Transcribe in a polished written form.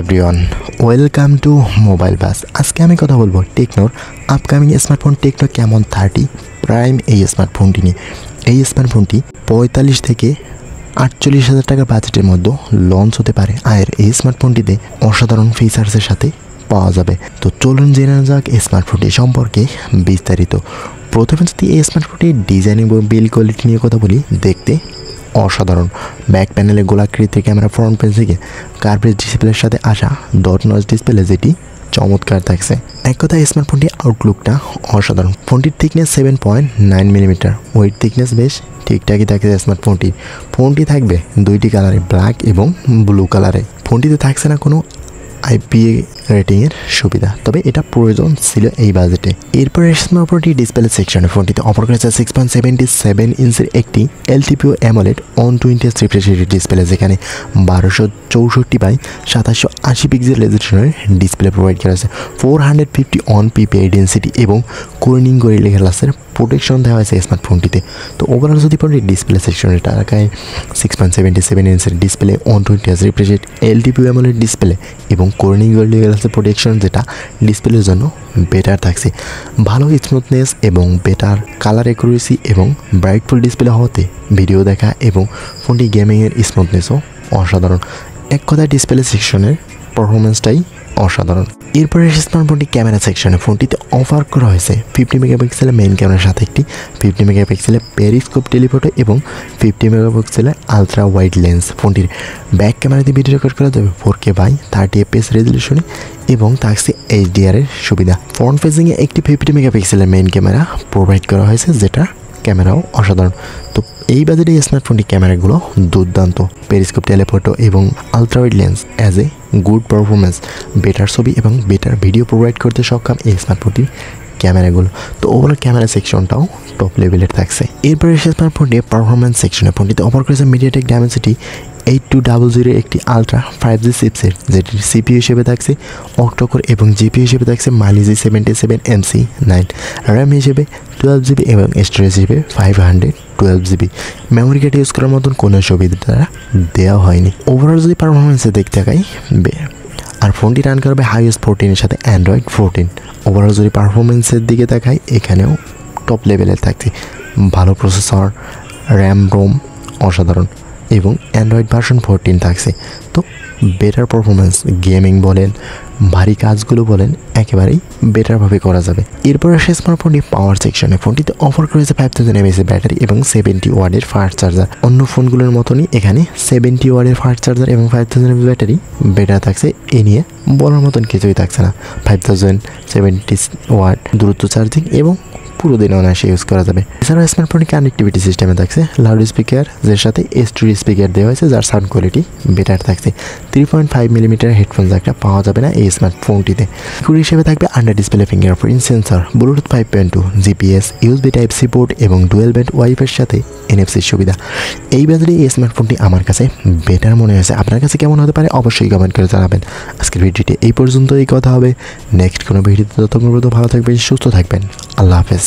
Everyone welcome to mobile বাস। আজকে আমি কথা বলবো টেকনোর upcoming smartphone Tecno Camon 30 prime এই স্মার্টফোনটি নিয়ে। এই স্মার্টফোনটি 45 থেকে 48,000 টাকার বাজেটের মধ্যে লঞ্চ হতে পারে। আর এই স্মার্টফোনটিতে অসাধারণ ফিচার্সের সাথে পাওয়া যাবে। তো চলুন জেনে নেওয়া যাক এই স্মার্টফোনটি সম্পর্কে বিস্তারিত। প্রথমে যদি এই স্মার্টফোনটির ডিজাইন এবং বিল্ড কোয়ালিটি নিয়ে কথা বলি, দেখতে অসাধারণ। ব্যাক প্যানেলে গোলাকৃতির ক্যামেরা, ফ্রন্ট পেজ থেকে কার্ভেজ ডিসপ্লের সাথে আসা ডট নচ ডিসপ্লে, যেটি চমৎকার থাকছে। এক কথায় স্মার্টফোনটির আউটলুকটা অসাধারণ। ফোনটির থিকনেস 7.9 মিলিমিটার, ওয়েট থিকনেস বেশ ঠিকঠাকই থাকছে। ফোনটি থাকবে দুইটি কালারে, ব্ল্যাক এবং ব্লু কালারে। ফোনটিতে থাকছে না কোনো IPA রেটিংয়ের সুবিধা, তবে এটা প্রয়োজন ছিল এই বাজেটে। এরপরে স্মার্টফোনটি ডিসপ্লে সেকশনে ফোনটিতে অফার করেছে 6.77 ইঞ্চির একটি LTPO AMOLED 120 refresh rate display, যেখানে 1264x2780 পিক্সেল রেজোলিউশনের ডিসপ্লে প্রোভাইড করা হয়েছে। 450 অন PPI ডেন্সিটি এবং কোর্নিং গরিলা গ্লাসের প্রোটেকশন দেওয়া হয়েছে স্মার্টফোনটিতে। তো ওভারঅল যদি ফোনটির ডিসপ্লে সেকশনে টাকায় 6.77 ইঞ্চের display, 120 refresh rate, LTPO AMOLED display এবং কোর্নিং গরিলা গ্লাসের প্রোটেকশন, যেটা ডিসপ্লের জন্য বেটার থাকছে। ভালো স্মুথনেস এবং বেটার কালার অ্যাকুরেসি এবং ব্রাইটফুল ডিসপ্লে হওয়াতে ভিডিও দেখা এবং ফোনটি গেমিংয়ের স্মুথনেসও অসাধারণ। এক কথায় ডিসপ্লে সেকশনের পারফরমেন্সটাই অসাধারণ। এরপরে স্মার্টফোনটি ক্যামেরা সেকশনে ফোনটিতে অফার করা হয়েছে 50 মেগাপিক্সেলের মেইন ক্যামেরার সাথে একটি 50 মেগাপিক্সেলের পেরিস্কোপ টেলিফোটো এবং 50 মেগাপিক্সেলের আলট্রা ওয়াইড লেন্স। ফোনটির ব্যাক ক্যামেরাতে ভিডিও রেকর্ড করা যাবে 4K/30 FPS রেজলিউশনে এবং থাকছে HDR এর সুবিধা। ফ্রন্ট ফেসিংয়ে একটি 50 মেগাপিক্সেলের মেইন ক্যামেরা প্রোভাইড করা হয়েছে, যেটা ক্যামেরাও অসাধারণ। তো এই বাজেটে স্মার্টফোনটির ক্যামেরাগুলো দুর্দান্ত। পেরিস্কোপ টেলিফোটো এবং ultra wide lens as a good performance, better ছবি এবং বেটার ভিডিও প্রোভাইড করতে সক্ষম এই স্মার্টফোনটির ক্যামেরাগুলো। তো ওভারঅল ক্যামেরা সেকশনটাও টপ লেভেলের থাকছে। এরপরে স্মার্টফোনটি পারফরমেন্স সেকশনে ফোনটিতে অফার করেছে MediaTek Dimensity 8200 একটি আলট্রা 5G চিপসেট, যেটির CPU হিসেবে থাকছে অক্টোকোর এবং GPU হিসেবে থাকছে Mali-Z 77MC9, র্যাম হিসেবে 12GB এবং স্টোরেজ হিসেবে 512GB। মেমোরি কার্ড ইউজ করার মতন কোনো সুবিধা তারা দেওয়া হয়নি। ওভারঅল যদি পারফরমেন্সে দেখতে থাকাই, আর ফোনটি রান করবে iOS 14 সাথে Android 14। ওভারঅল যদি পারফরমেন্সের দিকে দেখাই, এখানেও টপ লেভেলের থাকছে। ভালো প্রসেসর, র্যাম রোম অসাধারণ এবং অ্যান্ড্রয়েড ভার্সন 14 থাকছে। তো বেটার পারফরমেন্স, গেমিং বলেন, ভারী কাজগুলো বলেন, একেবারেই বেটারভাবে করা যাবে। এরপরে স্মার্টফোনটি পাওয়ার সেকশনে ফোনটিতে অফার করেছে 5000 mAh ব্যাটারি এবং 70 ওয়াটের ফাস্ট চার্জার। অন্য ফোনগুলোর মতনই এখানে 70 ওয়াটের ফাস্ট চার্জার এবং 5000 mAh ব্যাটারি বেটার থাকছে। এ নিয়ে বলার মতন কিছুই থাকছে না। 5070 ওয়াট দ্রুত চার্জিং এবং পুরো দিন অনায়াসে ইউজ করা যাবে। এছাড়াও স্মার্টফোনের কানেক্টিভিটি সিস্টেমে থাকছে লাউড স্পিকার, যার সাথে S2 স্পিকার দেওয়া হয়েছে, যার সাউন্ড কোয়ালিটি বেটার থাকছে। 3.5 মিলিমিটার হেডফোন জ্যাকটা পাওয়া যাবে না এই স্মার্টফোনটিতে। সিকিউরিটি হিসেবে থাকবে under display fingerprint sensor, Bluetooth 5.2, GPS, USB Type-C port এবং ডুয়েল ব্যান্ড ওয়াইফাইয়ের সাথে NFC সুবিধা। এই বাজারে এই স্মার্টফোনটি আমার কাছে বেটার মনে হয়েছে। আপনার কাছে কেমন হতে পারে অবশ্যই কমেন্ট করে জানাবেন। আজকের ভিডিওটি এই পর্যন্তই কথা হবে। নেক্সট কোনো ভিডিওতে ততক্ষণ পর্যন্ত ভালো থাকবেন, সুস্থ থাকবেন। আল্লাহ হাফেজ।